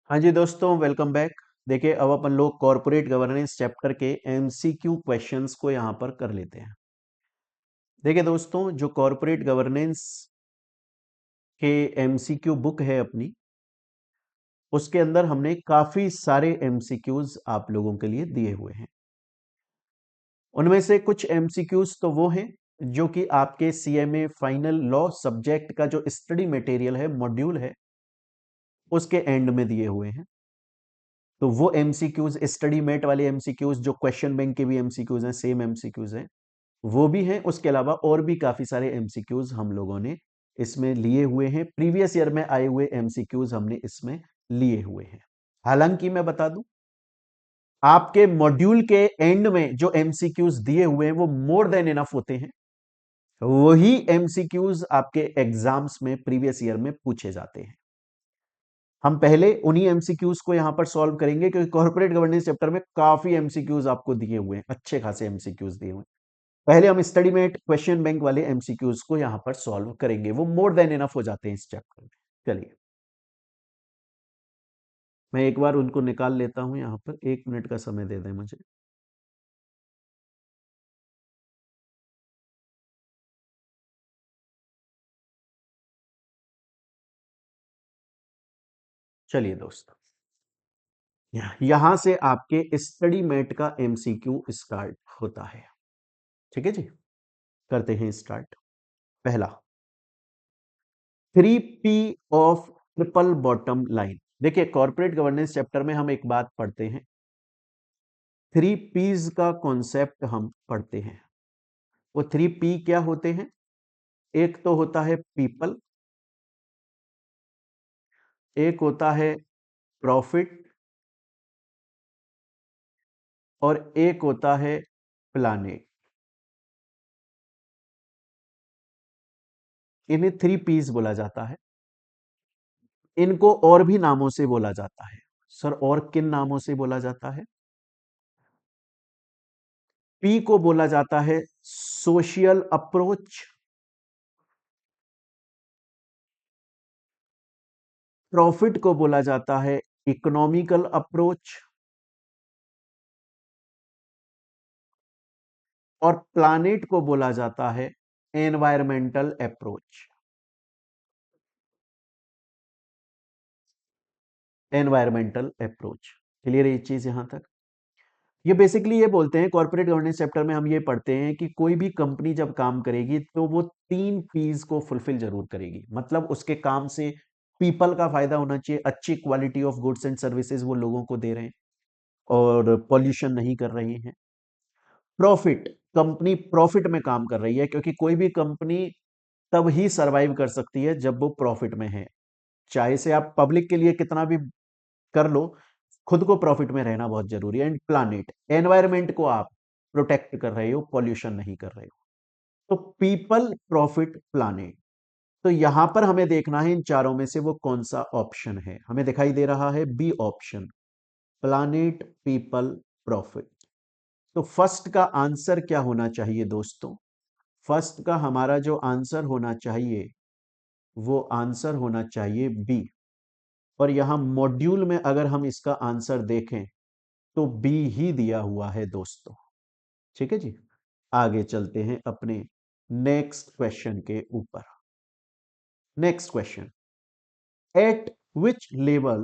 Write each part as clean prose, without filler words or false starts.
हाँ जी दोस्तों, welcome back. देखिए, अब अपन लोग कॉरपोरेट गवर्नेंस चैप्टर के एमसीक्यू क्वेश्चंस को यहाँ पर कर लेते हैं। देखिए दोस्तों, जो कॉरपोरेट गवर्नेंस के एमसीक्यू बुक है अपनी, उसके अंदर हमने काफी सारे एमसीक्यूज आप लोगों के लिए दिए हुए हैं। उनमें से कुछ एमसीक्यूज तो वो हैं जो कि आपके सीएमए फाइनल लॉ सब्जेक्ट का जो स्टडी मटेरियल है, मॉड्यूल है, उसके एंड में दिए हुए हैं। तो वो एमसीक्यूज, स्टडी मेट वाले एमसीक्यूज जो क्वेश्चन बैंक के भी एमसीक्यूज हैं, सेम एमसीक्यूज हैं, वो भी हैं। उसके अलावा और भी काफी सारे एमसीक्यूज हम लोगों ने इसमें लिए हुए हैं। प्रीवियस ईयर में आए हुए एमसीक्यूज हमने इसमें लिए हुए हैं। हालांकि मैं बता दूं, आपके मॉड्यूल के एंड में जो एमसीक्यूज दिए हुए हैं वो मोर देन इनफ होते हैं। वही एमसीक्यूज आपके एग्जाम्स में प्रीवियस ईयर में पूछे जाते हैं। हम पहले उन्हीं एमसीक्यूज को यहां पर सॉल्व करेंगे, क्योंकि कॉर्पोरेट गवर्नेंस चैप्टर में काफी एमसीक्यूज आपको दिए हुए हैं, अच्छे खासे एमसीक्यूज दिए हुए हैं। पहले हम स्टडी मेट क्वेश्चन बैंक वाले एमसीक्यूज को यहां पर सॉल्व करेंगे, वो मोर देन इनफ हो जाते हैं इस चैप्टर में। चलिए, मैं एक बार उनको निकाल लेता हूं, यहां पर 1 मिनट का समय दे दें मुझे। चलिए दोस्तों, यहां से आपके स्टडी मेट का एमसीक्यू स्टार्ट होता है। ठीक है जी, करते हैं स्टार्ट। पहला, 3P of triple bottom line. देखिए, कॉर्पोरेट गवर्नेंस चैप्टर में हम एक बात पढ़ते हैं, 3P's का कॉन्सेप्ट हम पढ़ते हैं। वो 3P क्या होते हैं? एक तो होता है पीपल, एक होता है प्रॉफिट, और एक होता है प्लानेट। इन्हें 3P's बोला जाता है। इनको और भी नामों से बोला जाता है। सर, और किन नामों से बोला जाता है? पी को बोला जाता है सोशल अप्रोच, प्रॉफिट को बोला जाता है इकोनॉमिकल अप्रोच, और प्लानेट को बोला जाता है environmental approach. Environmental approach, clear है ये चीज यहां तक? ये बेसिकली ये बोलते हैं, कॉर्पोरेट गवर्नेंस चैप्टर में हम ये पढ़ते हैं कि कोई भी कंपनी जब काम करेगी तो वो 3 P's को फुलफिल जरूर करेगी। मतलब उसके काम से पीपल का फायदा होना चाहिए, अच्छी quality of goods and services वो लोगों को दे रहे हैं और पॉल्यूशन नहीं कर रही हैं। प्रॉफिट, कंपनी प्रॉफिट में काम कर रही है, क्योंकि कोई भी कंपनी तब ही सरवाइव कर सकती है जब वो प्रॉफिट में है। चाहे से आप पब्लिक के लिए कितना भी कर लो, खुद को प्रॉफिट में रहना बहुत जरूरी है। एंड प्लानिट, एनवायरमेंट को आप प्रोटेक्ट कर रहे हो, पॉल्यूशन नहीं कर रहे हो। तो पीपल, प्रॉफिट, प्लानिट। तो यहां पर हमें देखना है इन चारों में से वो कौन सा ऑप्शन है। हमें दिखाई दे रहा है B option, planet, people, profit. तो फर्स्ट का आंसर क्या होना चाहिए दोस्तों? फर्स्ट का हमारा जो आंसर होना चाहिए, वो आंसर होना चाहिए बी। और यहां मॉड्यूल में अगर हम इसका आंसर देखें तो बी ही दिया हुआ है दोस्तों। ठीक है जी, आगे चलते हैं अपने नेक्स्ट क्वेश्चन के ऊपर। Next question, eight which level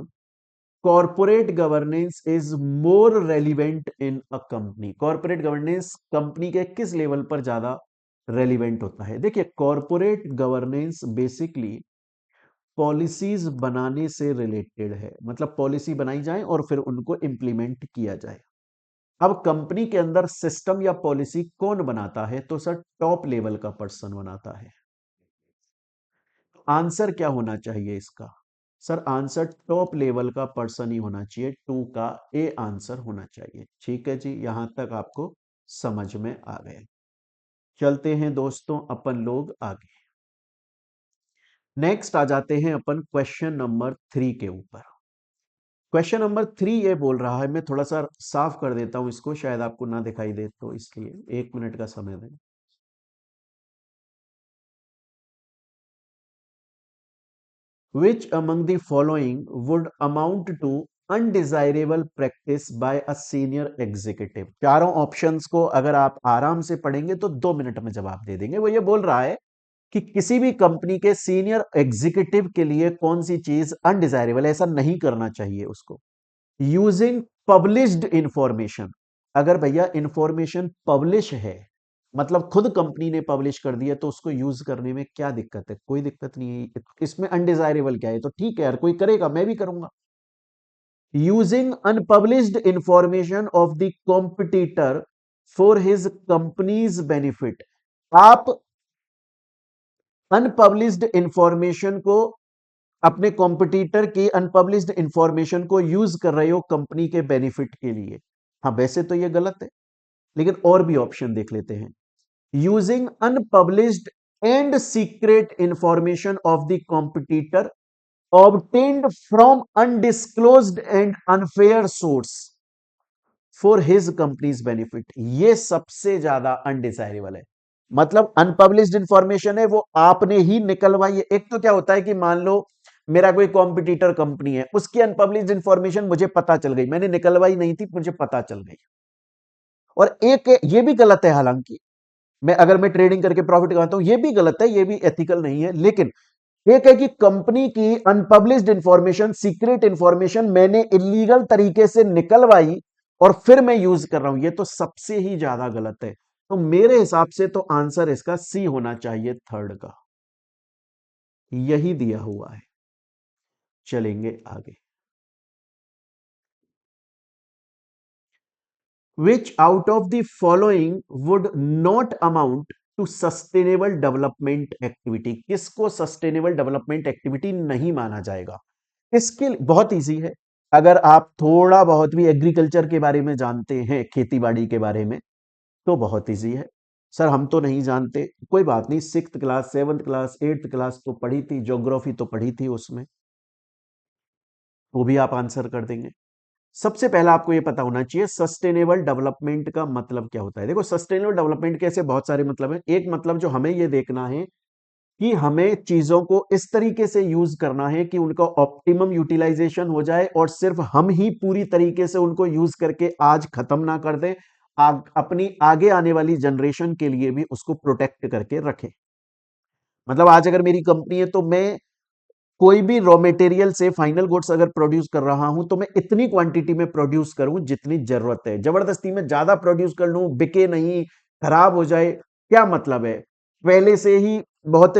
corporate governance is more relevant in a company? Corporate governance company के किस लेवल पर ज्यादा रेलिवेंट होता है? देखिए, कॉर्पोरेट गवर्नेंस बेसिकली पॉलिसीज बनाने से रिलेटेड है। मतलब पॉलिसी बनाई जाए और फिर उनको इंप्लीमेंट किया जाए। अब कंपनी के अंदर सिस्टम या पॉलिसी कौन बनाता है? तो सर, टॉप लेवल का पर्सन बनाता है। आंसर क्या होना चाहिए इसका? सर, आंसर टॉप लेवल का पर्सन ही होना चाहिए। 2 का ए आंसर होना चाहिए। ठीक है जी, यहां तक आपको समझ में आ गया। चलते हैं दोस्तों अपन लोग आगे। नेक्स्ट आ जाते हैं अपन क्वेश्चन नंबर 3 के ऊपर। क्वेश्चन नंबर 3 ये बोल रहा है, मैं थोड़ा सा साफ कर देता हूं इसको, शायद आपको ना दिखाई दे, तो इसलिए 1 मिनट का समय दें। Which among the following would amount to undesirable practice by a senior executive. चारों ऑप्शंस को अगर आप आराम से पढ़ेंगे तो 2 मिनट में जवाब दे देंगे। वो ये बोल रहा है कि किसी भी कंपनी के सीनियर एग्जीक्यूटिव के लिए कौन सी चीज अनडिजायरेबल, ऐसा नहीं करना चाहिए उसको। यूजिंग पब्लिश्ड इंफॉर्मेशन, अगर भैया इंफॉर्मेशन पब्लिश है, मतलब खुद कंपनी ने पब्लिश कर दिया, तो उसको यूज करने में क्या दिक्कत है? कोई दिक्कत नहीं है। इसमें अनडिजायरेबल क्या है? तो ठीक है यार, कोई करेगा, मैं भी करूंगा। Using unpublished information of the competitor for his companies benefit, आप अनपब्लिश्ड इंफॉर्मेशन को, अपने कॉम्पिटिटर की अनपब्लिश्ड इंफॉर्मेशन को यूज कर रहे हो कंपनी के बेनिफिट के लिए। हाँ, वैसे तो ये गलत है, लेकिन और भी ऑप्शन देख लेते हैं। Using unpublished and secret information of the competitor obtained from undisclosed and unfair source for his companies benefit, ये सबसे ज्यादा अनडिजायरेबल है। मतलब अनपब्लिश्ड इंफॉर्मेशन है, वो आपने ही निकलवाई है। एक तो क्या होता है कि मान लो मेरा कोई कॉम्पिटिटर कंपनी है, उसकी अनपब्लिश्ड इंफॉर्मेशन मुझे पता चल गई, मैंने निकलवाई नहीं थी, मुझे पता चल गई। और एक ये भी गलत है, हालांकि मैं ट्रेडिंग करके प्रॉफिट कमाता हूं, ये भी गलत है, ये भी एथिकल नहीं है। लेकिन एक है कि कंपनी की अनपब्लिश्ड इंफॉर्मेशन, सीक्रेट इंफॉर्मेशन मैंने इलीगल तरीके से निकलवाई और फिर मैं यूज कर रहा हूं, ये तो सबसे ही ज्यादा गलत है। तो मेरे हिसाब से तो आंसर इसका सी होना चाहिए, थर्ड का, यही दिया हुआ है। चलेंगे आगे। Which out of the following would not amount to sustainable development activity, किसको सस्टेनेबल डेवलपमेंट एक्टिविटी नहीं माना जाएगा? इसके बहुत इजी है। अगर आप थोड़ा बहुत भी एग्रीकल्चर के बारे में जानते हैं, खेती बाड़ी के बारे में, तो बहुत इजी है। सर हम तो नहीं जानते, कोई बात नहीं, 6th class 7th class 8th class तो पढ़ी थी, ज्योग्राफी तो पढ़ी थी, उसमें वो भी आप आंसर कर देंगे। सबसे पहला आपको यह पता होना चाहिए सस्टेनेबल डेवलपमेंट का मतलब क्या होता है। देखो, सस्टेनेबल डेवलपमेंट के ऐसे बहुत सारे मतलब हैं। एक मतलब जो हमें यह देखना है कि हमें चीजों को इस तरीके से यूज करना है कि उनका ऑप्टिमम यूटिलाइजेशन हो जाए, और सिर्फ हम ही पूरी तरीके से उनको यूज करके आज खत्म ना कर दें, अपनी आगे आने वाली जनरेशन के लिए भी उसको प्रोटेक्ट करके रखें। मतलब आज अगर मेरी कंपनी है, तो मैं कोई भी रॉ मटेरियल से फाइनल गुड्स अगर प्रोड्यूस कर रहा हूं, तो मैं इतनी क्वांटिटी में प्रोड्यूस करूं जितनी जरूरत है। जबरदस्ती में ज्यादा प्रोड्यूस कर लूं, बिके नहीं, खराब हो जाए, क्या मतलब है? पहले से ही बहुत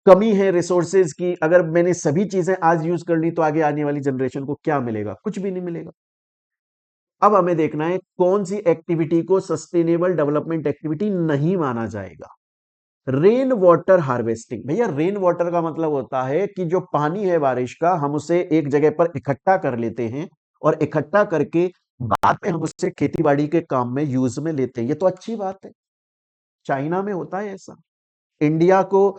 कमी है रिसोर्सेज की, अगर मैंने सभी चीजें आज यूज कर ली, तो आगे आने वाली जनरेशन को क्या मिलेगा? कुछ भी नहीं मिलेगा। अब हमें देखना है कौन सी एक्टिविटी को सस्टेनेबल डेवलपमेंट एक्टिविटी नहीं माना जाएगा। रेन वाटर हार्वेस्टिंग, भैया रेन वाटर का मतलब होता है कि जो पानी है बारिश का, हम उसे एक जगह पर इकट्ठा कर लेते हैं, और इकट्ठा करके बाद में हम उससे खेती बाड़ी के काम में यूज में लेते हैं। ये तो अच्छी बात है, चाइना में होता है ऐसा। इंडिया को,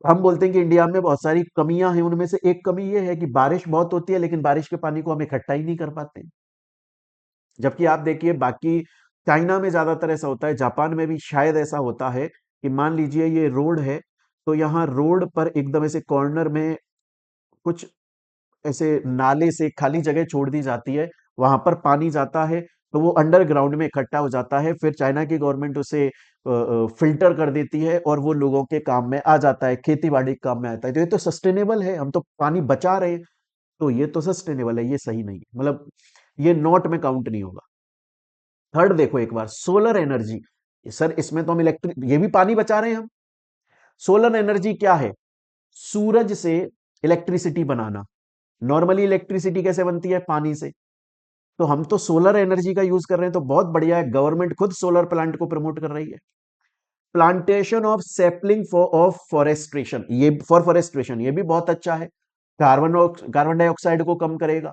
हम बोलते हैं कि इंडिया में बहुत सारी कमियां हैं, उनमें से एक कमी ये है कि बारिश बहुत होती है, लेकिन बारिश के पानी को हम इकट्ठा ही नहीं कर पाते। जबकि आप देखिए बाकी चाइना में ज्यादातर ऐसा होता है, जापान में भी शायद ऐसा होता है कि मान लीजिए ये रोड है, तो यहाँ रोड पर एकदम ऐसे कॉर्नर में कुछ ऐसे नाले से खाली जगह छोड़ दी जाती है, वहां पर पानी जाता है, तो वो अंडरग्राउंड में इकट्ठा हो जाता है, फिर चाइना की गवर्नमेंट उसे फिल्टर कर देती है, और वो लोगों के काम में आ जाता है, खेती बाड़ी के काम में आता है। तो ये तो सस्टेनेबल है, हम तो पानी बचा रहे हैं, तो ये तो सस्टेनेबल है, ये सही नहीं है, मतलब ये नॉट में काउंट नहीं होगा। थर्ड देखो एक बार, सोलर एनर्जी। सर इसमें तो हम इलेक्ट्रिक, ये भी पानी बचा रहे हैं हम। सोलर एनर्जी क्या है? सूरज से इलेक्ट्रिसिटी बनाना। नॉर्मली इलेक्ट्रिसिटी कैसे बनती है? पानी से। तो हम तो सोलर एनर्जी का यूज कर रहे हैं, तो बहुत बढ़िया है, गवर्नमेंट खुद सोलर प्लांट को प्रमोट कर रही है। Plantation of sapling for of forestation, ये फॉर फॉरेस्ट्रेशन, ये भी बहुत अच्छा है, कार्बन डाइऑक्साइड को कम करेगा।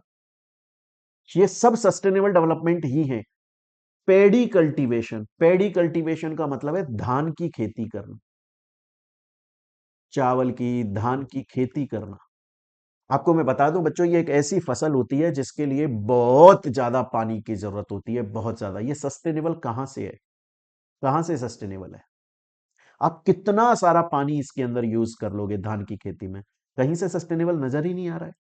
ये सब सस्टेनेबल डेवलपमेंट ही है। पेडी कल्टीवेशन, पेडी कल्टीवेशन का मतलब है धान की खेती करना, चावल की, धान की खेती करना। आपको मैं बता दूं बच्चों, ये एक ऐसी फसल होती है जिसके लिए बहुत ज्यादा पानी की जरूरत होती है, बहुत ज्यादा। ये सस्टेनेबल कहां से है? कहां से सस्टेनेबल है? आप कितना सारा पानी इसके अंदर यूज कर लोगे धान की खेती में? कहीं से सस्टेनेबल नजर ही नहीं आ रहा है।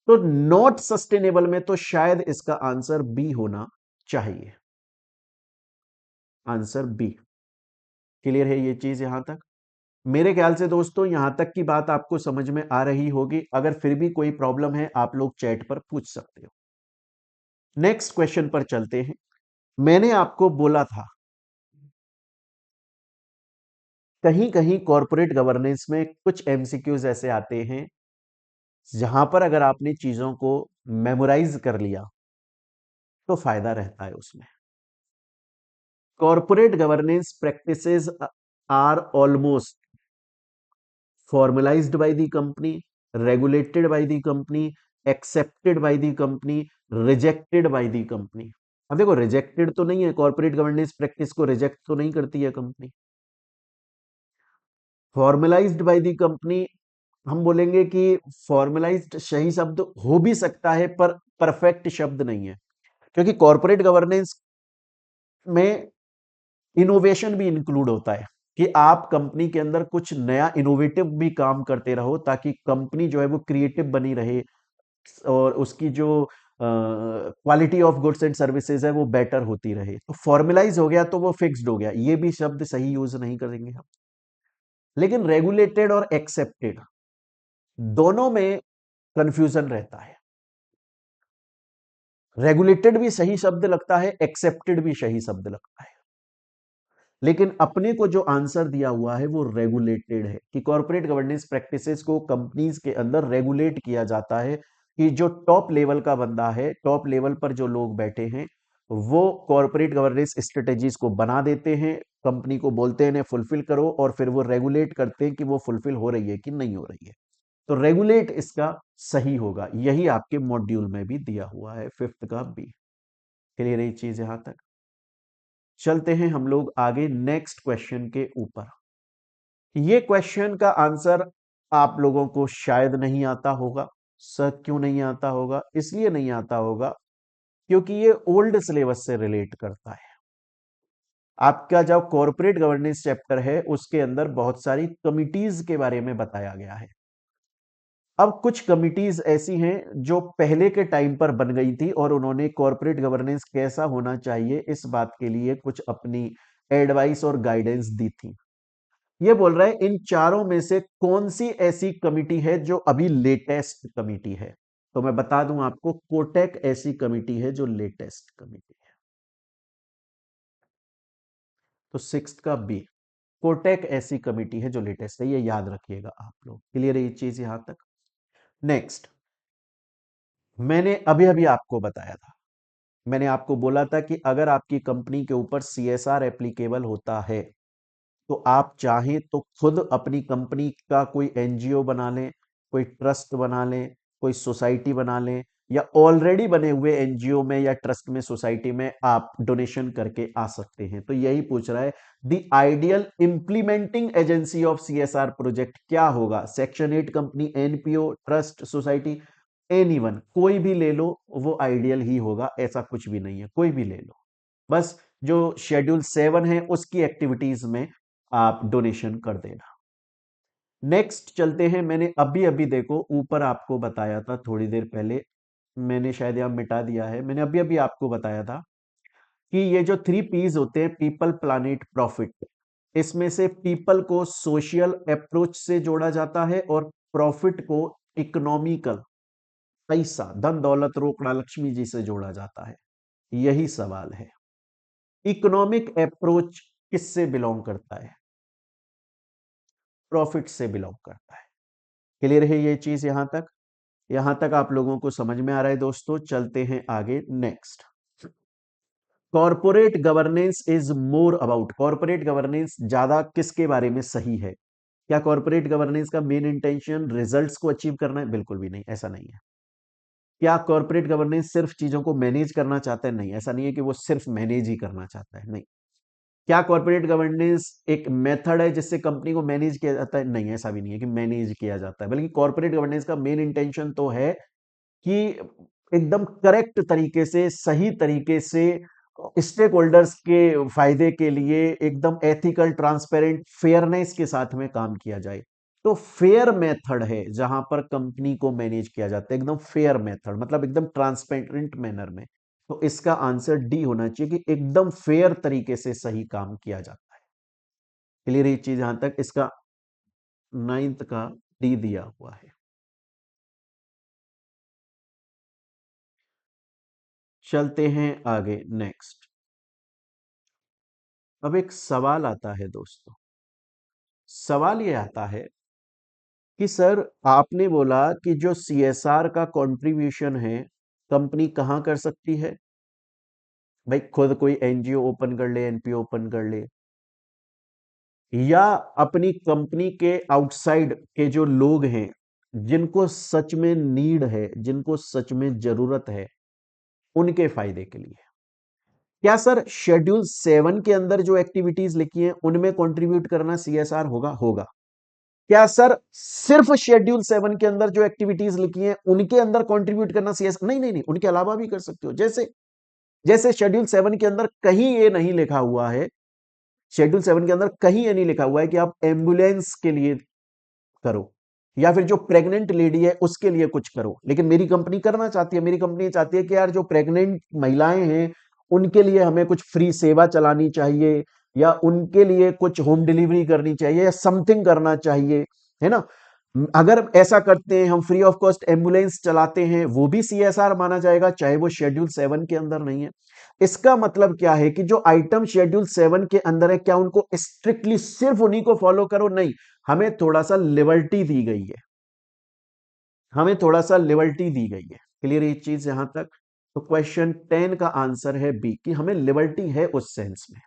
तो नॉट सस्टेनेबल में तो शायद इसका आंसर बी होना चाहिए, आंसर बी। क्लियर है ये चीज यहां तक? मेरे ख्याल से दोस्तों यहां तक की बात आपको समझ में आ रही होगी। अगर फिर भी कोई प्रॉब्लम है आप लोग चैट पर पूछ सकते हो। नेक्स्ट क्वेश्चन पर चलते हैं। मैंने आपको बोला था कहीं कहीं कॉर्पोरेट गवर्नेंस में कुछ एमसीक्यूज ऐसे आते हैं जहां पर अगर आपने चीजों को मेमोराइज कर लिया तो फायदा रहता है उसमें। Corporate governance practices are almost formalized by the company, regulated by the company, accepted by the company, rejected by the company। अब देखो रिजेक्टेड तो नहीं है, कॉर्पोरेट गवर्नेंस प्रैक्टिस को रिजेक्ट तो नहीं करती है company. Formalised by the company, हम बोलेंगे कि फॉर्मलाइज्ड सही शब्द हो भी सकता है पर परफेक्ट शब्द नहीं है, क्योंकि कॉर्पोरेट गवर्नेंस में इनोवेशन भी इंक्लूड होता है कि आप कंपनी के अंदर कुछ नया इनोवेटिव भी काम करते रहो ताकि कंपनी जो है वो क्रिएटिव बनी रहे और उसकी जो quality of goods and services है वो बेटर होती रहे। तो फॉर्मलाइज हो गया तो वो फिक्स्ड हो गया, ये भी शब्द सही यूज नहीं करेंगे हम। लेकिन रेगुलेटेड और एक्सेप्टेड दोनों में कंफ्यूजन रहता है। रेगुलेटेड भी सही शब्द लगता है, एक्सेप्टेड भी सही शब्द लगता है, लेकिन अपने को जो आंसर दिया हुआ है वो रेगुलेटेड है कि कॉर्पोरेट गवर्नेंस प्रैक्टिसेस को कंपनीज के अंदर रेगुलेट किया जाता है कि जो टॉप लेवल का बंदा है, टॉप लेवल पर जो लोग बैठे हैं वो कॉर्पोरेट गवर्नेंस स्ट्रेटेजीज को बना देते हैं, कंपनी को बोलते हैं इन्हें फुलफिल करो और फिर वो रेगुलेट करते हैं कि वो फुलफिल हो रही है कि नहीं हो रही है। तो रेगुलेट इसका सही होगा, यही आपके मॉड्यूल में भी दिया हुआ है, फिफ्थ का बी। क्लियर है ये चीज यहां तक? चलते हैं हम लोग आगे नेक्स्ट क्वेश्चन के ऊपर। ये क्वेश्चन का आंसर आप लोगों को शायद नहीं आता होगा। सर क्यों नहीं आता होगा? इसलिए नहीं आता होगा क्योंकि ये ओल्ड सिलेबस से रिलेट करता है। आपका जो कॉर्पोरेट गवर्नेंस चैप्टर है उसके अंदर बहुत सारी कमिटीज के बारे में बताया गया है। अब कुछ कमिटीज ऐसी हैं जो पहले के टाइम पर बन गई थी और उन्होंने कॉर्पोरेट गवर्नेंस कैसा होना चाहिए इस बात के लिए कुछ अपनी एडवाइस और गाइडेंस दी थी। ये बोल रहा है इन चारों में से कौन सी ऐसी कमिटी है जो अभी लेटेस्ट कमिटी है? तो मैं बता दूं आपको, कोटेक ऐसी कमिटी है जो लेटेस्ट कमिटी है। तो सिक्स्थ का बी, कोटेक ऐसी कमिटी है जो लेटेस्ट है, ये याद रखिएगा आप लोग। क्लियर है ये चीज यहां तक? नेक्स्ट, मैंने अभी अभी आपको बताया था, मैंने आपको बोला था कि अगर आपकी कंपनी के ऊपर सीएसआर एप्लीकेबल होता है तो आप चाहें तो खुद अपनी कंपनी का कोई एनजीओ बना लें, कोई ट्रस्ट बना लें, कोई सोसाइटी बना लें, या ऑलरेडी बने हुए एनजीओ में या ट्रस्ट में, सोसाइटी में आप डोनेशन करके आ सकते हैं। तो यही पूछ रहा है the ideal implementing agency of CSR project क्या होगा? Section 8 company, NPO, trust, society, anyone, कोई भी ले लो वो आइडियल ही होगा, ऐसा कुछ भी नहीं है, कोई भी ले लो। बस जो शेड्यूल 7 है उसकी एक्टिविटीज में आप डोनेशन कर देना। नेक्स्ट चलते हैं। मैंने अभी अभी देखो ऊपर आपको बताया था थोड़ी देर पहले, मैंने शायद यहां मिटा दिया है, मैंने अभी अभी आपको बताया था कि ये जो 3 पीज होते हैं, पीपल, प्लानिट, प्रॉफिट, इसमें से पीपल को सोशल अप्रोच से जोड़ा जाता है और प्रॉफिट को इकोनॉमिकल, पैसा, धन दौलत, रोकड़ा, लक्ष्मी जी से जोड़ा जाता है। यही सवाल है, इकोनॉमिक अप्रोच किससे बिलोंग करता है? प्रॉफिट से बिलोंग करता है। क्लियर है ये चीज यहां तक? यहां तक आप लोगों को समझ में आ रहा है दोस्तों? चलते हैं आगे next. Corporate governance is more about, corporate governance ज्यादा किसके बारे में सही है? क्या कॉर्पोरेट गवर्नेंस का मेन इंटेंशन रिजल्ट्स को अचीव करना है? बिल्कुल भी नहीं, ऐसा नहीं है। क्या कॉर्पोरेट गवर्नेंस सिर्फ चीजों को मैनेज करना चाहता है? नहीं, ऐसा नहीं है कि वो सिर्फ मैनेज ही करना चाहता है, नहीं। क्या कॉर्पोरेट गवर्नेंस एक मेथड है जिससे कंपनी को मैनेज किया जाता है? नहीं, ऐसा भी नहीं है कि मैनेज किया जाता है, बल्कि कॉर्पोरेट गवर्नेंस का मेन इंटेंशन तो है कि एकदम करेक्ट तरीके से, सही तरीके से स्टेक होल्डर्स के फायदे के लिए एकदम एथिकल, ट्रांसपेरेंट, फेयरनेस के साथ में काम किया जाए। तो फेयर मेथड है जहां पर कंपनी को मैनेज किया जाता है, एकदम फेयर मेथड, मतलब एकदम ट्रांसपेरेंट मैनर में। तो इसका आंसर डी होना चाहिए कि एकदम फेयर तरीके से सही काम किया जाता है। क्लियर ये चीज, यहां तक इसका 9th का डी दिया हुआ है। चलते हैं आगे नेक्स्ट। अब एक सवाल आता है दोस्तों, सवाल ये आता है कि सर आपने बोला कि जो सीएसआर का कंट्रीब्यूशन है कंपनी कहां कर सकती है? भाई खुद कोई एनजीओ ओपन कर ले, एनपीओ ओपन कर ले, या अपनी कंपनी के आउटसाइड के जो लोग हैं जिनको सच में नीड है, जिनको सच में जरूरत है, उनके फायदे के लिए। क्या सर शेड्यूल 7 के अंदर जो एक्टिविटीज लिखी हैं उनमें कंट्रीब्यूट करना सीएसआर होगा? होगा। क्या सर सिर्फ शेड्यूल 7 के अंदर जो एक्टिविटीज लिखी हैं उनके अंदर कंट्रीब्यूट करना सीएसआर? नहीं नहीं नहीं, उनके अलावा भी कर सकते हो। जैसे जैसे शेड्यूल 7 के अंदर कहीं ये नहीं लिखा हुआ है, शेड्यूल 7 के अंदर कहीं ये नहीं लिखा हुआ है कि आप एम्बुलेंस के लिए करो, या फिर जो प्रेग्नेंट लेडी है उसके लिए कुछ करो, लेकिन मेरी कंपनी करना चाहती है, मेरी कंपनी चाहती है कि यार जो प्रेग्नेंट महिलाएं हैं उनके लिए हमें कुछ फ्री सेवा चलानी चाहिए, या उनके लिए कुछ होम डिलीवरी करनी चाहिए, या समथिंग करना चाहिए, है ना। अगर ऐसा करते हैं, हम फ्री ऑफ कॉस्ट एम्बुलेंस चलाते हैं, वो भी सीएसआर माना जाएगा, चाहे वो शेड्यूल 7 के अंदर नहीं है। इसका मतलब क्या है कि जो आइटम शेड्यूल 7 के अंदर है, क्या उनको स्ट्रिक्टली सिर्फ उन्हीं को फॉलो करो? नहीं, हमें थोड़ा सा लिबर्टी दी गई है, हमें थोड़ा सा लिबर्टी दी गई है। क्लियर ये चीज यहां तक? तो क्वेश्चन 10 का आंसर है बी, कि हमें लिबर्टी है उस सेंस में,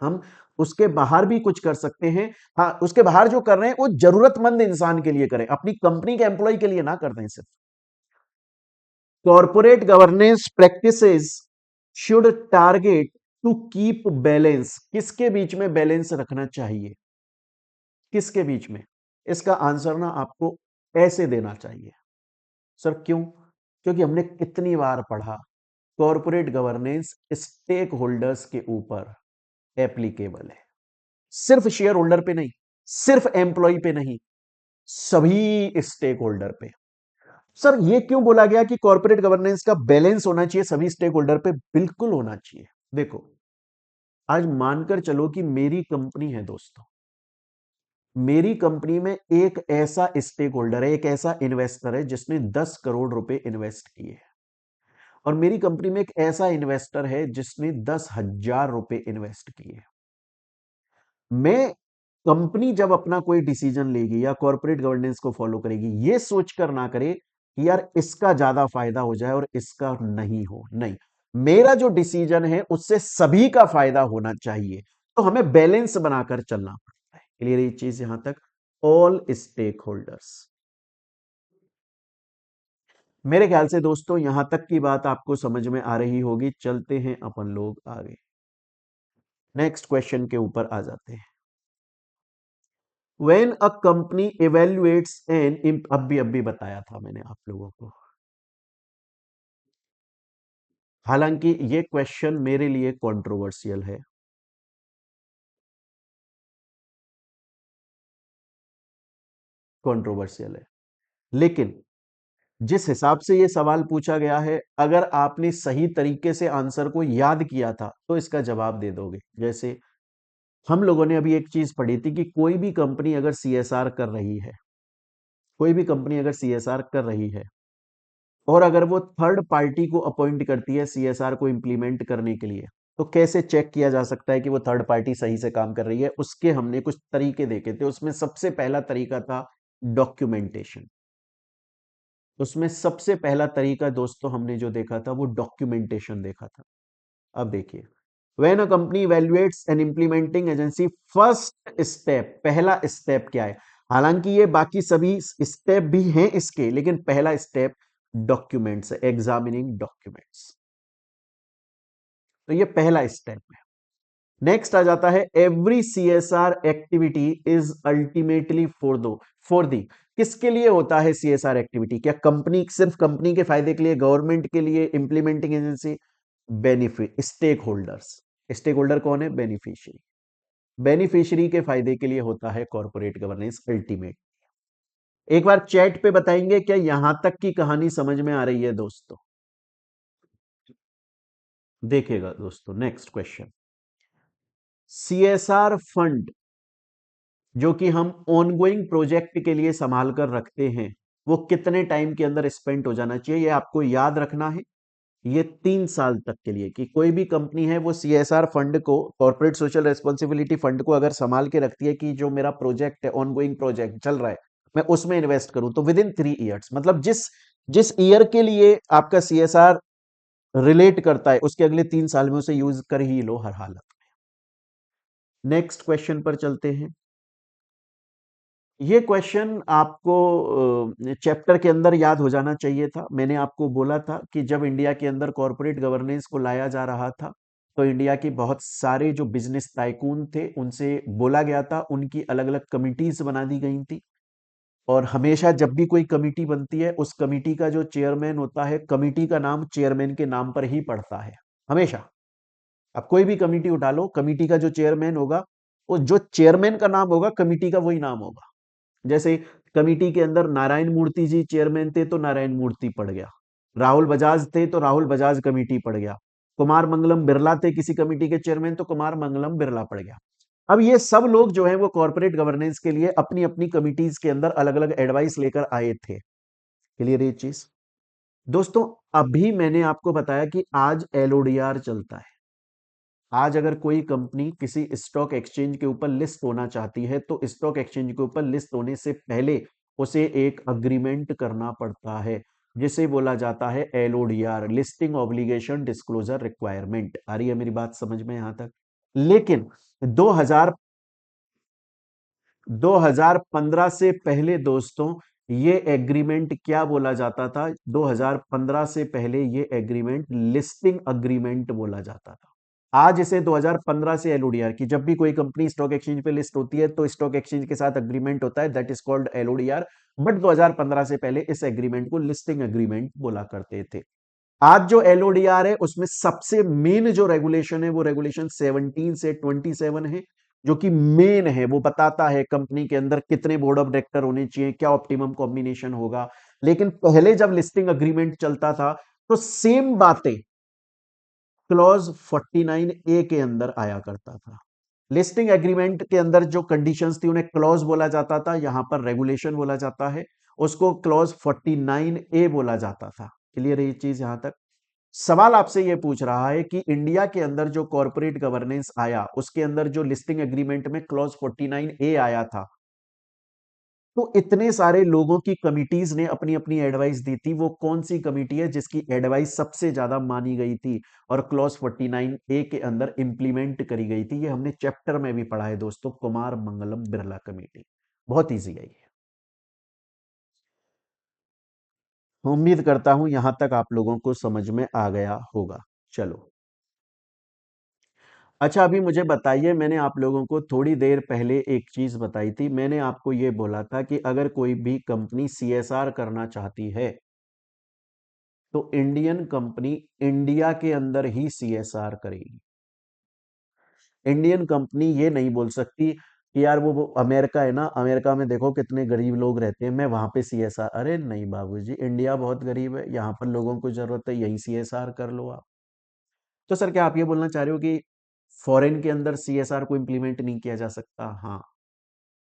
हम उसके बाहर भी कुछ कर सकते हैं। हाँ, उसके बाहर जो कर रहे हैं वो जरूरतमंद इंसान के लिए करें, अपनी कंपनी के एम्प्लॉय के लिए ना कर दें सिर्फ। Corporate governance practices should target to keep balance, किसके बीच में बैलेंस रखना चाहिए? किसके बीच में? इसका आंसर ना आपको ऐसे देना चाहिए। सर क्यों? क्योंकि हमने कितनी बार पढ़ा, कॉर्पोरेट गवर्नेंस स्टेक होल्डर्स के ऊपर एप्लीकेबल है, सिर्फ शेयर होल्डर पे नहीं, सिर्फ एम्प्लॉय पे नहीं, सभी स्टेक होल्डर पे। सर ये क्यों बोला गया कि कॉर्पोरेट गवर्नेंस का बैलेंस होना चाहिए सभी स्टेक होल्डर पे? बिल्कुल होना चाहिए। देखो, आज मानकर चलो कि मेरी कंपनी है दोस्तों, मेरी कंपनी में एक ऐसा स्टेक होल्डर है, एक ऐसा इन्वेस्टर है जिसने 10 करोड़ रुपए इन्वेस्ट किए हैं, और मेरी कंपनी में एक ऐसा इन्वेस्टर है जिसने 10,000 रुपए इन्वेस्ट किए। मैं कंपनी जब अपना कोई डिसीजन लेगी या कॉर्पोरेट गवर्नेंस को फॉलो करेगी, ये सोचकर ना करे कि यार इसका ज्यादा फायदा हो जाए और इसका नहीं हो, नहीं, मेरा जो डिसीजन है उससे सभी का फायदा होना चाहिए। तो हमें बैलेंस बनाकर चलना पड़ता है। क्लियर ये चीज यहां तक? All stake holders. मेरे ख्याल से दोस्तों यहां तक की बात आपको समझ में आ रही होगी। चलते हैं अपन लोग आगे, नेक्स्ट क्वेश्चन के ऊपर आ जाते हैं। When a company evaluates an, अभी बताया था मैंने आप लोगों को, हालांकि ये क्वेश्चन मेरे लिए कंट्रोवर्शियल है, कंट्रोवर्शियल है, लेकिन जिस हिसाब से ये सवाल पूछा गया है, अगर आपने सही तरीके से आंसर को याद किया था तो इसका जवाब दे दोगे। जैसे हम लोगों ने अभी एक चीज पढ़ी थी कि कोई भी कंपनी अगर सीएसआर कर रही है, कोई भी कंपनी अगर सीएसआर कर रही है, और अगर वो थर्ड पार्टी को अपॉइंट करती है सीएसआर को इंप्लीमेंट करने के लिए, तो कैसे चेक किया जा सकता है कि वो थर्ड पार्टी सही से काम कर रही है? उसके हमने कुछ तरीके देखे थे, उसमें सबसे पहला तरीका था डॉक्यूमेंटेशन। उसमें सबसे पहला तरीका दोस्तों हमने जो देखा था वो डॉक्यूमेंटेशन देखा था। अब देखिए, when a company evaluates an implementing agency, first step, पहला स्टेप क्या है? हालांकि ये बाकी सभी स्टेप भी हैं इसके, लेकिन पहला स्टेप डॉक्यूमेंट्स, एग्जामिनिंग डॉक्यूमेंट्स। तो ये पहला स्टेप है। नेक्स्ट आ जाता है, every CSR activity is ultimately for the, किसके लिए होता है सीएसआर एक्टिविटी? क्या कंपनी, सिर्फ कंपनी के फायदे के लिए, गवर्नमेंट के लिए, implementing agency, benefit, stake holders. Stake holder कौन है? बेनिफिशियरी। बेनिफिशियरी के फायदे के लिए होता है कॉर्पोरेट गवर्नेंस अल्टीमेट। एक बार चैट पे बताएंगे क्या यहां तक की कहानी समझ में आ रही है दोस्तों? देखिएगा दोस्तों, नेक्स्ट क्वेश्चन। सीएसआर फंड जो कि हम ऑनगोइंग प्रोजेक्ट के लिए संभाल कर रखते हैं, वो कितने टाइम के अंदर स्पेंड हो जाना चाहिए, ये आपको याद रखना है। ये 3 साल तक के लिए, कि कोई भी कंपनी है वो सीएसआर फंड को, कॉर्पोरेट सोशल रेस्पॉन्सिबिलिटी फंड को अगर संभाल के रखती है कि जो मेरा प्रोजेक्ट है, ऑनगोइंग प्रोजेक्ट चल रहा है, मैं उसमें इन्वेस्ट करूं, तो विद इन 3 ईयर्स, मतलब जिस जिस ईयर के लिए आपका सीएसआर रिलेट करता है, उसके अगले 3 साल में उसे यूज कर ही लो हर हालत। नेक्स्ट क्वेश्चन पर चलते हैं। ये क्वेश्चन आपको चैप्टर के अंदर याद हो जाना चाहिए था। मैंने आपको बोला था कि जब इंडिया के अंदर कॉरपोरेट गवर्नेंस को लाया जा रहा था, तो इंडिया के बहुत सारे जो बिजनेस टाइकून थे उनसे बोला गया था, उनकी अलग अलग कमिटीज बना दी गई थी। और हमेशा जब भी कोई कमिटी बनती है, उस कमिटी का जो चेयरमैन होता है, कमिटी का नाम चेयरमैन के नाम पर ही पड़ता है हमेशा। अब कोई भी कमिटी उठा लो, कमिटी का जो चेयरमैन होगा, वो जो चेयरमैन का नाम होगा, कमिटी का वही नाम होगा। जैसे कमिटी के अंदर नारायण मूर्ति जी चेयरमैन थे, तो नारायण मूर्ति पड़ गया। राहुल बजाज थे तो राहुल बजाज कमेटी पड़ गया। कुमार मंगलम बिरला थे किसी कमेटी के चेयरमैन, तो कुमार मंगलम बिरला पड़ गया। अब ये सब लोग जो है वो कॉर्पोरेट गवर्नेंस के लिए अपनी अपनी कमिटीज के अंदर अलग अलग एडवाइस लेकर आए थे। क्लियर ये चीज दोस्तों? अभी मैंने आपको बताया कि आज एलओडीआर चलता है। आज अगर कोई कंपनी किसी स्टॉक एक्सचेंज के ऊपर लिस्ट होना चाहती है, तो स्टॉक एक्सचेंज के ऊपर लिस्ट होने से पहले उसे एक अग्रीमेंट करना पड़ता है, जिसे बोला जाता है LODR, listing obligation disclosure requirement. आ रही है मेरी बात समझ में यहां तक? लेकिन 2000 2015 से पहले दोस्तों, ये एग्रीमेंट क्या बोला जाता था? 2015 से पहले ये एग्रीमेंट लिस्टिंग अग्रीमेंट बोला जाता था। आज इसे 2015 से एलओडीआर की, जब भी कोई कंपनी स्टॉक एक्सचेंज पे लिस्ट होती है, तो स्टॉक एक्सचेंज के साथ अग्रीमेंट होता है, that is called LODR. But 2015 से पहले इस एग्रीमेंट को लिस्टिंग एग्रीमेंट बोला करते थे। आज जो एलओडीआर है, उसमें सबसे मेन जो रेगुलेशन है, वो रेगुलेशन 17 से 27 है, जो कि मेन है। वो बताता है कंपनी के अंदर कितने बोर्ड ऑफ डायरेक्टर होने चाहिए, क्या ऑप्टिमम कॉम्बिनेशन होगा। लेकिन पहले जब लिस्टिंग अग्रीमेंट चलता था, तो सेम बातें क्लॉज 49 ए के अंदर आया करता था। लिस्टिंग एग्रीमेंट के अंदर जो कंडीशंस थी, उन्हें क्लॉज बोला जाता था, यहां पर रेगुलेशन बोला जाता है, उसको क्लॉज 49 ए बोला जाता था। क्लियर है ये चीज यहां तक? सवाल आपसे यह पूछ रहा है कि इंडिया के अंदर जो कॉर्पोरेट गवर्नेंस आया, उसके अंदर जो लिस्टिंग एग्रीमेंट में क्लॉज 49 ए आया था, तो इतने सारे लोगों की कमिटीज ने अपनी अपनी एडवाइस दी थी, वो कौन सी कमिटी है जिसकी एडवाइस सबसे ज्यादा मानी गई थी और क्लॉज 49 ए के अंदर इंप्लीमेंट करी गई थी? ये हमने चैप्टर में भी पढ़ा है दोस्तों, कुमार मंगलम बिरला कमेटी। बहुत ईजी है ये। उम्मीद करता हूं यहां तक आप लोगों को समझ में आ गया होगा। चलो, अच्छा अभी मुझे बताइए, मैंने आप लोगों को थोड़ी देर पहले एक चीज बताई थी। मैंने आपको यह बोला था कि अगर कोई भी कंपनी सीएसआर करना चाहती है, तो इंडियन कंपनी इंडिया के अंदर ही सीएसआर करेगी। इंडियन कंपनी ये नहीं बोल सकती कि यार वो अमेरिका है ना, अमेरिका में देखो कितने गरीब लोग रहते हैं, मैं वहां पे सीएसआर। अरे नहीं बाबूजी, इंडिया बहुत गरीब है, यहाँ पर लोगों को जरूरत है, यही सीएसआर कर लो आप। तो सर क्या आप ये बोलना चाह रहे हो कि फॉरेन के अंदर सीएसआर को इंप्लीमेंट नहीं किया जा सकता? हाँ।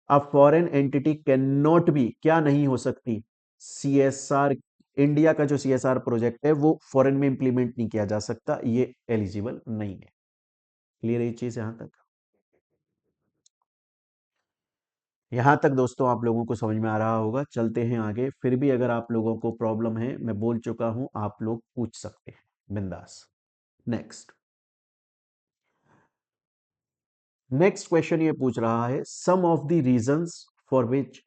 अब foreign entity can not be, क्या नहीं हो सकती? सीएसआर, इंडिया का जो सीएसआर प्रोजेक्ट है वो फॉरेन में इंप्लीमेंट नहीं किया जा सकता, ये एलिजिबल नहीं है। क्लियर है ये चीज यहां तक? यहां तक दोस्तों आप लोगों को समझ में आ रहा होगा। चलते हैं आगे, फिर भी अगर आप लोगों को प्रॉब्लम है, मैं बोल चुका हूं, आप लोग पूछ सकते हैं बिंदास। नेक्स्ट, नेक्स्ट क्वेश्चन ये पूछ रहा है, some of the reasons for which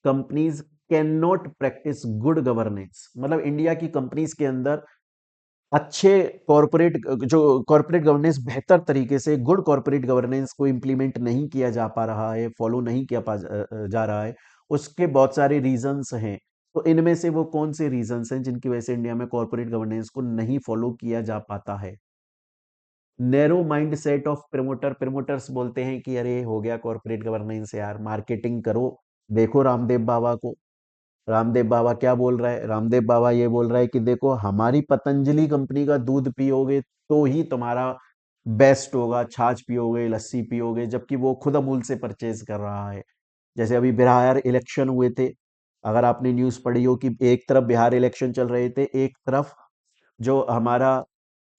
companies can not practice good governance. मतलब इंडिया की कंपनीज के अंदर अच्छे कॉर्पोरेट, जो कॉर्पोरेट गवर्नेंस बेहतर तरीके से, गुड कॉर्पोरेट गवर्नेंस को इंप्लीमेंट नहीं किया जा पा रहा है, फॉलो नहीं किया जा रहा है, उसके बहुत सारे रीजंस हैं। तो इनमें से वो कौन से रीजंस हैं जिनकी वजह से इंडिया में कॉर्पोरेट गवर्नेंस को नहीं फॉलो किया जा पाता है? Narrow mind set of promoter, promoters बोलते हैं कि अरे हो गया कॉर्पोरेट गवर्नेंस यार, मार्केटिंग करो। देखो रामदेव बाबा को, रामदेव बाबा क्या बोल रहा है, रामदेव बाबा ये बोल रहा है कि देखो हमारी पतंजलि कंपनी का दूध पियोगे तो ही तुम्हारा बेस्ट होगा, छाछ पियोगे, लस्सी पियोगे, जबकि वो खुद अमूल से परचेज कर रहा है। जैसे अभी बिहार इलेक्शन हुए थे, अगर आपने न्यूज़ पढ़ी हो कि एक तरफ बिहार इलेक्शन चल रहे थे, एक तरफ जो हमारा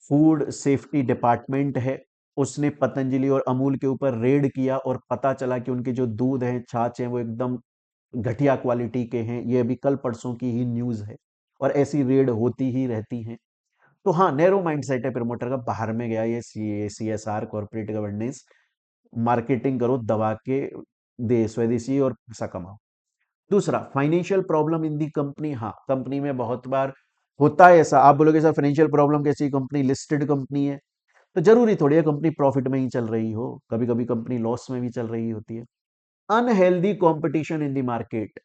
फूड सेफ्टी डिपार्टमेंट है उसने पतंजलि और अमूल के ऊपर रेड किया और पता चला कि उनके जो दूध हैं, छाछ हैं, वो एकदम घटिया क्वालिटी के हैं। ये अभी कल परसों की ही न्यूज़ है और ऐसी रेड होती ही रहती हैं। तो हाँ, नैरो माइंडसेट है प्रमोटर का, बाहर में गया ये CSR, कॉर्पोरेट गवर्नेंस, मार्केटिंग करो दबा के, दे स्वदेशी और पैसा कमाओ। दूसरा, financial problem in the company. हाँ, कंपनी में बहुत बार होता है ऐसा। आप बोलोगे सर फाइनेंशियल प्रॉब्लम कैसी, कंपनी लिस्टेड कंपनी है तो जरूरी थोड़ी है कंपनी प्रॉफिट में ही चल रही हो, कभी कभी कंपनी लॉस में भी चल रही होती है। Unhealthy competition in the market,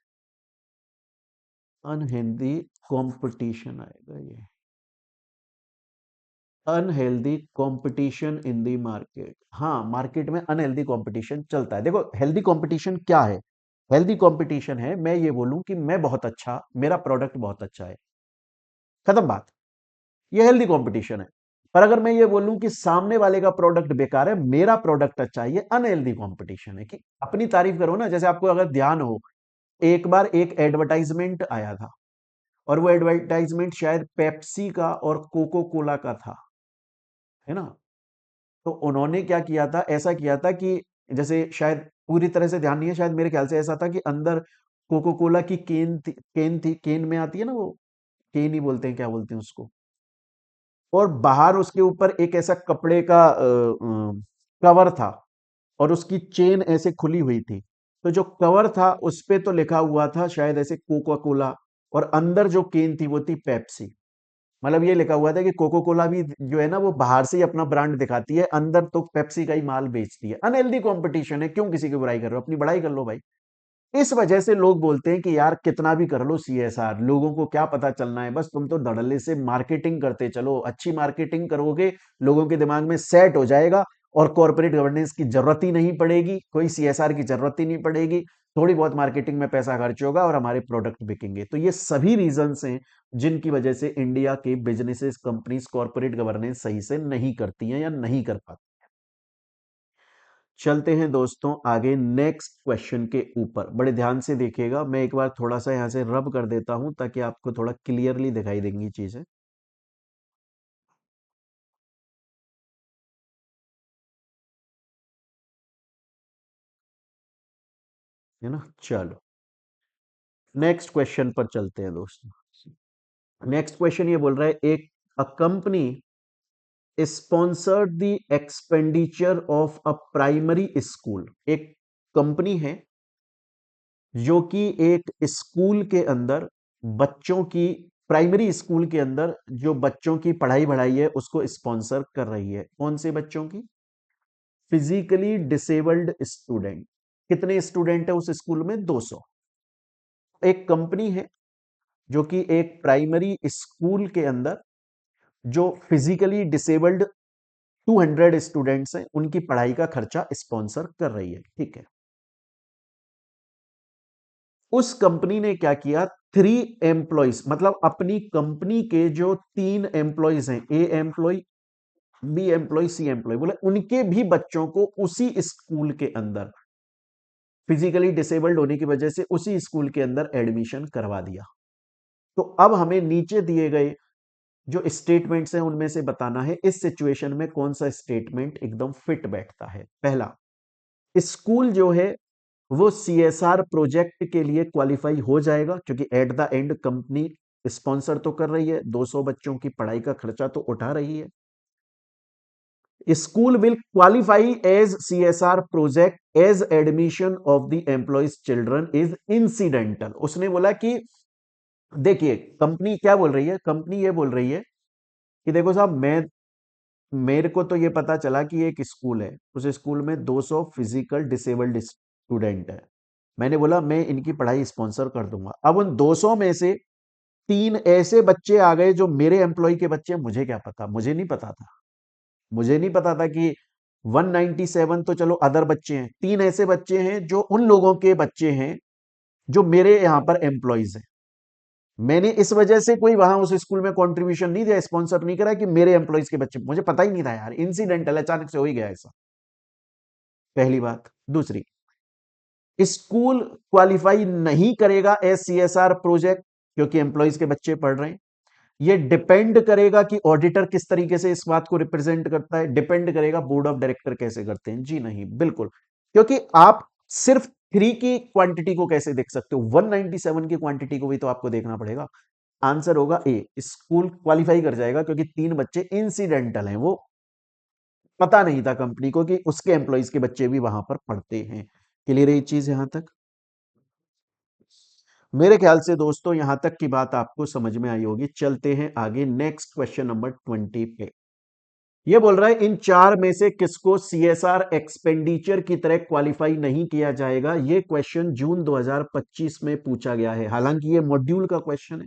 unhealthy competition आएगा ये, unhealthy competition in the market. हाँ, मार्केट में अनहेल्दी कंपटीशन चलता है। देखो हेल्दी कंपटीशन क्या है, हेल्दी कंपटीशन है मैं ये बोलूं कि मैं बहुत अच्छा, मेरा प्रोडक्ट बहुत अच्छा है, खत्म बात, ये हेल्दी कंपटीशन है। पर अगर मैं ये बोलूं कि सामने वाले का प्रोडक्ट बेकार है, मेरा प्रोडक्ट अच्छा है, ये अनहेल्दी कंपटीशन है। कि अपनी तारीफ करो ना, जैसे आपको अगर ध्यान हो, एक बार एक एडवर्टाइजमेंट आया था और वो एडवर्टाइजमेंट शायद पेप्सी का और कोको कोला का था, है ना। तो उन्होंने क्या किया था, ऐसा किया था कि जैसे शायद पूरी तरह से ध्यान नहीं है, शायद मेरे ख्याल से ऐसा था कि अंदर कोको कोला की केन थी, केन में आती है ना वो, केन ही बोलते हैं, क्या बोलते हैं उसको, और बाहर उसके ऊपर एक ऐसा कपड़े का कवर था और उसकी चेन ऐसे खुली हुई थी। तो जो कवर था उस पे तो लिखा हुआ था शायद ऐसे कोका कोला, और अंदर जो केन थी वो थी पेप्सी। मतलब ये लिखा हुआ था कि कोको कोला भी जो है ना वो बाहर से ही अपना ब्रांड दिखाती है, अंदर तो पेप्सी का ही माल बेचती है। अनहेल्दी कंपटीशन है, क्यों किसी की बुराई कर रहे हो, अपनी बड़ाई कर लो भाई। इस वजह से लोग बोलते हैं कि यार कितना भी कर लो CSR, लोगों को क्या पता चलना है, बस तुम तो धड़ल्ले से मार्केटिंग करते चलो, अच्छी मार्केटिंग करोगे, लोगों के दिमाग में सेट हो जाएगा और कॉर्पोरेट गवर्नेंस की जरूरत ही नहीं पड़ेगी, कोई CSR की जरूरत ही नहीं पड़ेगी, थोड़ी बहुत मार्केटिंग में पैसा खर्च होगा और हमारे प्रोडक्ट बिकेंगे। तो ये सभी रीजंस हैं जिनकी वजह से इंडिया के बिजनेसेस, कंपनीज कॉर्पोरेट गवर्नेंस सही से नहीं करती हैं या नहीं कर पाती। चलते हैं दोस्तों आगे नेक्स्ट क्वेश्चन के ऊपर, बड़े ध्यान से देखिएगा, मैं एक बार थोड़ा सा यहां से रब कर देता हूं ताकि आपको थोड़ा क्लियरली दिखाई देंगी चीजें, है ना। चलो नेक्स्ट क्वेश्चन पर चलते हैं दोस्तों। नेक्स्ट क्वेश्चन ये बोल रहा है, एक a company sponsored the expenditure of a primary school. एक कंपनी है जो कि एक स्कूल के अंदर बच्चों की, प्राइमरी स्कूल के अंदर जो बच्चों की पढ़ाई बढ़ाई है उसको स्पॉन्सर कर रही है। कौन से बच्चों की, फिजिकली डिसेबल्ड स्टूडेंट। कितने स्टूडेंट है उस स्कूल में, 200। एक कंपनी है जो कि एक प्राइमरी स्कूल के अंदर जो फिजिकली डिसेबल्ड 200 स्टूडेंट्स हैं उनकी पढ़ाई का खर्चा स्पॉन्सर कर रही है, ठीक है। उस कंपनी ने क्या किया, 3 एम्प्लॉयज, मतलब अपनी कंपनी के जो 3 एम्प्लॉयज हैं, ए एम्प्लॉय, बी एम्प्लॉय, सी एम्प्लॉय, बोले उनके भी बच्चों को उसी स्कूल के अंदर फिजिकली डिसेबल्ड होने की वजह से उसी स्कूल के अंदर एडमिशन करवा दिया। तो अब हमें नीचे दिए गए जो स्टेटमेंट्स हैं उनमें से बताना है इस सिचुएशन में कौन सा स्टेटमेंट एकदम फिट बैठता है। पहला, स्कूल जो है वो CSR प्रोजेक्ट के लिए क्वालिफाई हो जाएगा, क्योंकि at the end company sponsor तो कर रही है, 200 बच्चों की पढ़ाई का खर्चा तो उठा रही है। School will qualify as CSR project as admission of the employees children is incidental. उसने बोला कि देखिए कंपनी क्या बोल रही है, कंपनी ये बोल रही है कि देखो साहब, मैं, मेरे को तो ये पता चला कि एक स्कूल है, उस स्कूल में 200 फिजिकल डिसेबल्ड स्टूडेंट है, मैंने बोला मैं इनकी पढ़ाई स्पॉन्सर कर दूंगा। अब उन 200 में से 3 ऐसे बच्चे आ गए जो मेरे एम्प्लॉय के बच्चे, मुझे क्या पता, मुझे नहीं पता था, मुझे नहीं पता था कि 197 तो चलो अदर बच्चे हैं, 3 ऐसे बच्चे हैं जो उन लोगों के बच्चे हैं जो मेरे यहां पर एम्प्लॉइज हैं। मैंने इस वजह से कोई वहां उस स्कूल में कंट्रीब्यूशन नहीं दिया, स्पॉन्सर नहीं करा कि मेरे एम्प्लॉइज के बच्चे, मुझे पता ही नहीं था यार, इंसिडेंटल अचानक से हो ही गया ऐसा। पहली बात। दूसरी, स्कूल क्वालिफाई नहीं करेगा एस सीएसआर प्रोजेक्ट क्योंकि एम्प्लॉइज के बच्चे पढ़ रहे हैं। ये डिपेंड करेगा कि ऑडिटर किस तरीके से इस बात को रिप्रेजेंट करता है, डिपेंड करेगा बोर्ड ऑफ डायरेक्टर कैसे करते हैं। जी नहीं, बिल्कुल, क्योंकि आप सिर्फ 3 की क्वांटिटी को कैसे देख सकते हो, 197 की क्वांटिटी को भी तो आपको देखना पड़ेगा। आंसर होगा ए, स्कूल क्वालिफाई कर जाएगा क्योंकि 3 बच्चे इंसिडेंटल हैं, वो पता नहीं था कंपनी को कि उसके एम्प्लॉइज के बच्चे भी वहां पर पढ़ते हैं। क्लियर है ये चीज यहां तक? मेरे ख्याल से दोस्तों यहां तक की बात आपको समझ में आई होगी। चलते हैं आगे नेक्स्ट क्वेश्चन नंबर 20 पे। ये बोल रहा है इन 4 में से किसको सीएसआर एक्सपेंडिचर की तरह क्वालिफाई नहीं किया जाएगा। ये क्वेश्चन जून 2025 में पूछा गया है। हालांकि ये मॉड्यूल का क्वेश्चन है,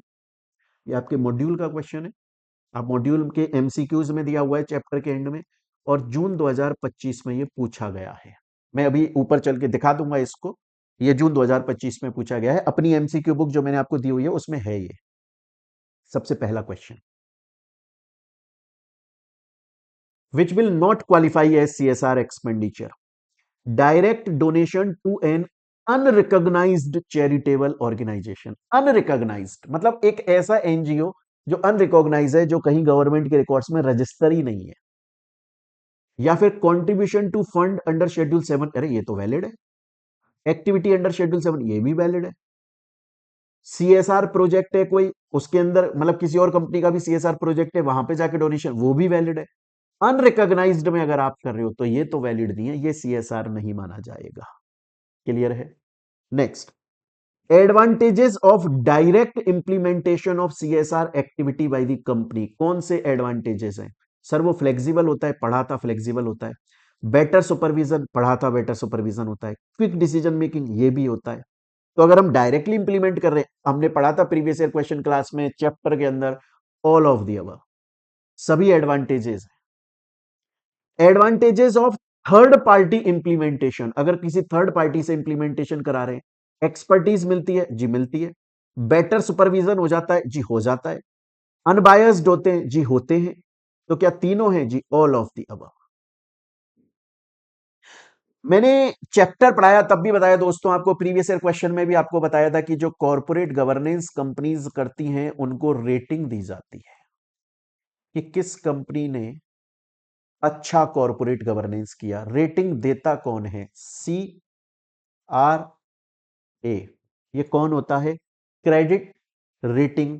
ये आपके मॉड्यूल का क्वेश्चन है, आप मॉड्यूल के एमसीक्यूज में दिया हुआ है चैप्टर के एंड में, और जून 2025 में ये पूछा गया है। मैं अभी ऊपर चल के दिखा दूंगा इसको। ये जून 2025 में पूछा गया है, अपनी एमसीक्यू बुक जो मैंने आपको दी हुई है उसमें है ये। सबसे पहला question, which will not qualify as CSR expenditure, direct donation to an unrecognised charitable organisation. Unrecognised मतलब एक ऐसा एनजीओ जो अनरिकॉग्नाइज है, जो कहीं गवर्नमेंट के रिकॉर्ड्स में रजिस्टर ही नहीं है। या फिर contribution to fund under schedule 7, अरे ये तो वैलिड है। एक्टिविटी अंडर शेड्यूल 7, ये भी वैलिड है। सीएसआर प्रोजेक्ट है कोई, उसके अंदर मतलब किसी और कंपनी का भी सीएसआर प्रोजेक्ट है, वहां पे जाके डोनेशन, वो भी वैलिड है। अनरिकॉग्नाइज्ड में अगर आप कर रहे हो तो ये तो वैलिड नहीं है, ये सीएसआर नहीं माना जाएगा। क्लियर है? Next, advantages of direct implementation of CSR activity by the company. कौन से एडवांटेजेस हैं? सर वो फ्लेक्सिबल होता है, पढ़ाता फ्लेक्सिबल होता है। बेटर सुपरविजन, पढ़ाता बेटर सुपरविजन होता है। क्विक डिसीजन मेकिंग, ये भी होता है। तो अगर हम डायरेक्टली इंप्लीमेंट कर रहे हैं, हमने पढ़ा था प्रीवियस ईयर क्वेश्चन क्लास में चैप्टर के अंदर, ऑल ऑफ दी अबव, सभी एडवांटेजेस हैं। Advantages of third party implementation, अगर किसी थर्ड पार्टी से इंप्लीमेंटेशन करा रहे हैं, एक्सपर्टीज मिलती है जी, मिलती है। बेटर सुपरविजन हो जाता है जी, हो जाता है। अनबायस्ड होते हैं जी, होते हैं। तो क्या तीनों हैं जी? All of the above. मैंने चैप्टर पढ़ाया तब भी बताया दोस्तों आपको, प्रीवियस ईयर क्वेश्चन में भी आपको बताया था कि जो कॉर्पोरेट गवर्नेंस कंपनीज करती हैं उनको रेटिंग दी जाती है कि किस कंपनी ने अच्छा कॉर्पोरेट गवर्नेंस किया। रेटिंग देता कौन है? CRA। ये कौन होता है? Credit rating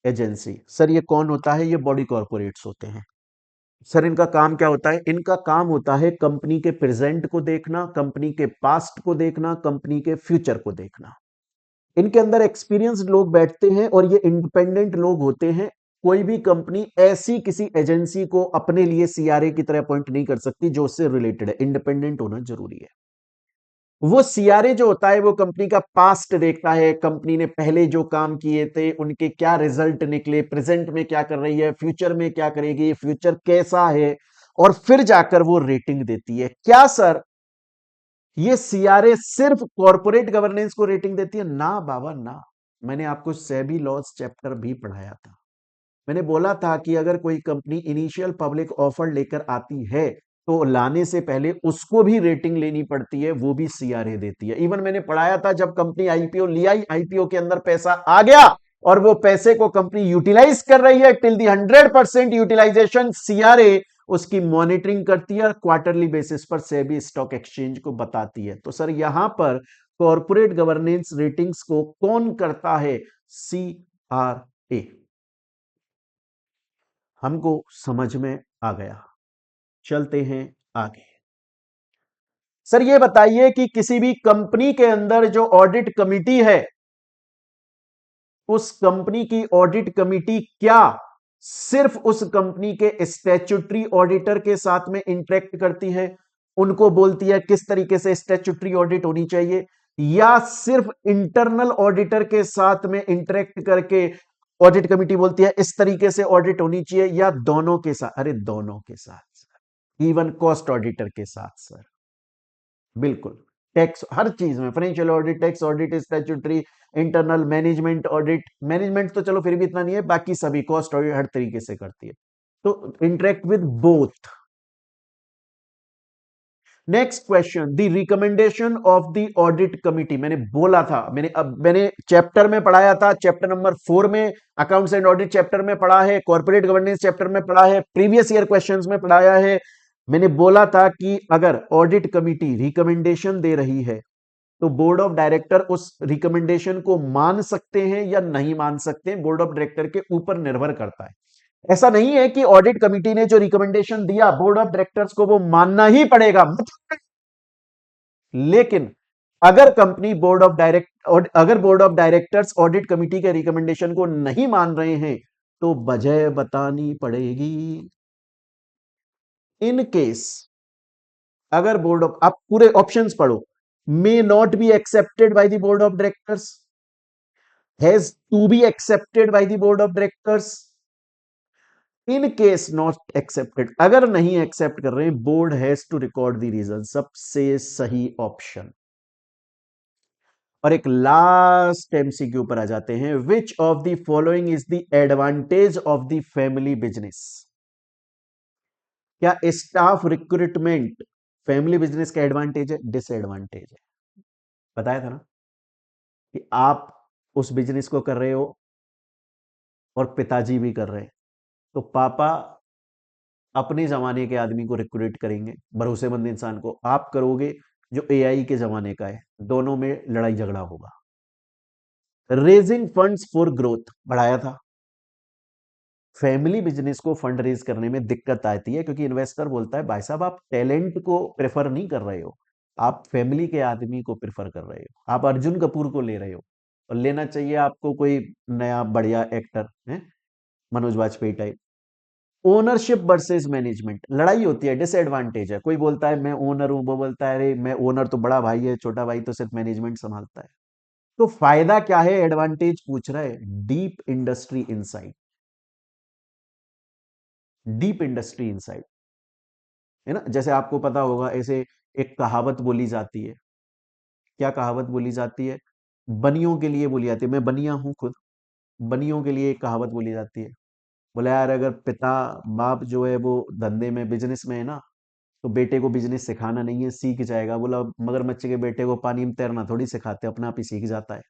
agency. सर ये कौन होता है? ये बॉडी कॉर्पोरेट्स होते हैं। सर इनका काम क्या होता है? इनका काम होता है कंपनी के प्रेजेंट को देखना, कंपनी के पास्ट को देखना, कंपनी के फ्यूचर को देखना। इनके अंदर एक्सपीरियंस्ड लोग बैठते हैं और ये इंडिपेंडेंट लोग होते हैं। कोई भी कंपनी ऐसी किसी एजेंसी को अपने लिए सीआरए की तरह अपॉइंट नहीं कर सकती जो उससे रिलेटेड है। इंडिपेंडेंट होना जरूरी है। वो सीआरए जो होता है वो कंपनी का पास्ट देखता है, कंपनी ने पहले जो काम किए थे उनके क्या रिजल्ट निकले, प्रेजेंट में क्या कर रही है, फ्यूचर में क्या करेगी, फ्यूचर कैसा है, और फिर जाकर वो रेटिंग देती है। क्या सर ये सीआरए सिर्फ कॉर्पोरेट गवर्नेंस को रेटिंग देती है? ना बाबा ना। मैंने आपको सेबी लॉज चैप्टर भी पढ़ाया था। मैंने बोला था कि अगर कोई कंपनी इनिशियल पब्लिक ऑफर लेकर आती है तो लाने से पहले उसको भी रेटिंग लेनी पड़ती है, वो भी सीआरए देती है। इवन मैंने पढ़ाया था जब कंपनी आईपीओ लिया, आईपीओ के अंदर पैसा आ गया और वो पैसे को कंपनी यूटिलाइज कर रही है टिल दी 100% यूटिलाइजेशन, सीआरए उसकी मॉनिटरिंग करती है, क्वार्टरली बेसिस पर सेबी स्टॉक एक्सचेंज को बताती है। तो सर यहां पर कॉर्पोरेट गवर्नेंस रेटिंग्स को कौन करता है? CRA। हमको समझ में आ गया। चलते हैं आगे। सर ये बताइए कि किसी भी कंपनी के अंदर जो ऑडिट कमिटी है, उस कंपनी की ऑडिट कमिटी क्या सिर्फ उस कंपनी के स्टैट्यूटरी ऑडिटर के साथ में इंटरेक्ट करती है, उनको बोलती है किस तरीके से स्टैट्यूटरी ऑडिट होनी चाहिए, या सिर्फ इंटरनल ऑडिटर के साथ में इंटरेक्ट करके ऑडिट कमिटी बोलती है इस तरीके से ऑडिट होनी चाहिए, या दोनों के साथ? अरे दोनों के साथ। इवन कॉस्ट ऑडिटर के साथ सर, बिल्कुल। टैक्स हर चीज में, financial audit, tax audit, statutory, internal management audit, management तो चलो फिर भी इतना नहीं है, बाकी सभी कॉस्ट ऑडिट हर तरीके से करती है, तो interact with both. Next question, the recommendation of the audit committee. मैंने बोला था, मैंने चैप्टर में पढ़ाया था, चैप्टर नंबर 4 में, अकाउंट्स एंड ऑडिट चैप्टर में पढ़ा है, कॉर्पोरेट गवर्नेंस चैप्टर में पढ़ा है, प्रीवियस ईयर क्वेश्चंस में पढ़ाया है। मैंने बोला था कि अगर ऑडिट कमिटी रिकमेंडेशन दे रही है तो बोर्ड ऑफ डायरेक्टर उस रिकमेंडेशन को मान सकते हैं या नहीं मान सकते हैं, बोर्ड ऑफ डायरेक्टर के ऊपर निर्भर करता है। ऐसा नहीं है कि ऑडिट कमिटी ने जो रिकमेंडेशन दिया बोर्ड ऑफ डायरेक्टर्स को वो मानना ही पड़ेगा, लेकिन अगर कंपनी बोर्ड ऑफ डायरेक्ट अगर board of directors audit committee के रिकमेंडेशन को नहीं मान रहे हैं तो वजह बतानी पड़ेगी। इन केस अगर बोर्ड ऑफ, आप पूरे ऑप्शंस पढ़ो, may not be accepted by the board of directors, has to be accepted by the board of directors, in case not accepted, अगर नहीं एक्सेप्ट कर रहे हैं board has to record the reason, सबसे सही ऑप्शन। और एक लास्ट एमसीक्यू पर आ जाते हैं, which of the following is the advantage of the family business. क्या स्टाफ रिक्रूटमेंट फैमिली बिजनेस का एडवांटेज है? डिसएडवांटेज है। बताया था ना कि आप उस बिजनेस को कर रहे हो और पिताजी भी कर रहे हैं, तो पापा अपने जमाने के आदमी को रिक्रूट करेंगे, भरोसेमंद इंसान को, आप करोगे जो एआई के जमाने का है, दोनों में लड़ाई झगड़ा होगा। रेजिंग फंड्स फॉर ग्रोथ बढ़ाया था। फैमिली बिजनेस को फंड रेज करने में दिक्कत आती है क्योंकि इन्वेस्टर बोलता है भाई साहब आप टैलेंट को प्रेफर नहीं कर रहे हो, आप फैमिली के आदमी को प्रेफर कर रहे हो, आप अर्जुन कपूर को ले रहे हो, और लेना चाहिए आपको कोई नया बढ़िया एक्टर है, Manoj Vajpayee type. Ownership versus management लड़ाई होती है, डिसएडवांटेज है, कोई बोलता है मैं ओनर हूं, वो बोलता है अरे मैं ओनर तो बड़ा भाई है, छोटा भाई तो सिर्फ मैनेजमेंट संभालता है। तो फायदा क्या है, एडवांटेज पूछ रहा है, deep industry insight, deep industry insight, है ना। जैसे आपको पता होगा, ऐसे एक कहावत बोली जाती है, क्या कहावत बोली जाती है, बनियों के लिए बोली जाती है, मैं बनिया हूं खुद, बनियों के लिए एक कहावत बोली जाती है, बोला यार अगर पिता बाप जो है वो धंधे में बिजनेस में है ना, तो बेटे को बिजनेस सिखाना नहीं है, सीख जाएगा। बोला मगरमच्छ के बेटे को पानी में तैरना थोड़ी सिखाते, अपने आप ही सीख जाता है।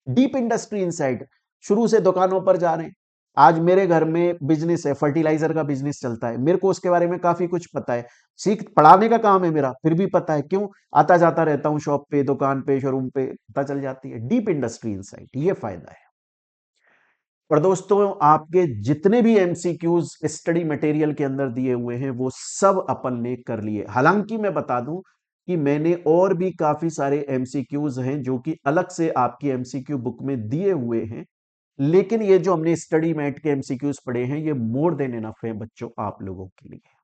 डीप इंडस्ट्री इनसाइट, शुरू से दुकानों पर जा रहे हैं, आज मेरे घर में बिजनेस है, फर्टिलाइजर का बिजनेस चलता है, मेरे को उसके बारे में काफी कुछ पता है, सीख पढ़ाने का काम है मेरा, फिर भी पता है, क्यों, आता जाता रहता हूं शॉप पे, दुकान पे, शोरूम पे, पता चल जाती है। डीप इंडस्ट्री इनसाइट, ये फायदा है। और दोस्तों आपके जितने भी एमसीक्यूज स्टडी मटेरियल के अंदर दिए हुए हैं वो सब अपन ने कर लिए। हालांकि मैं बता दूं कि मैंने और भी काफी सारे एमसीक्यूज हैं जो कि अलग से आपकी एमसीक्यू बुक में दिए हुए हैं, लेकिन ये जो हमने स्टडी मैट के एमसीक्यूज पढ़े हैं ये मोर देन इनफ है बच्चों आप लोगों के लिए।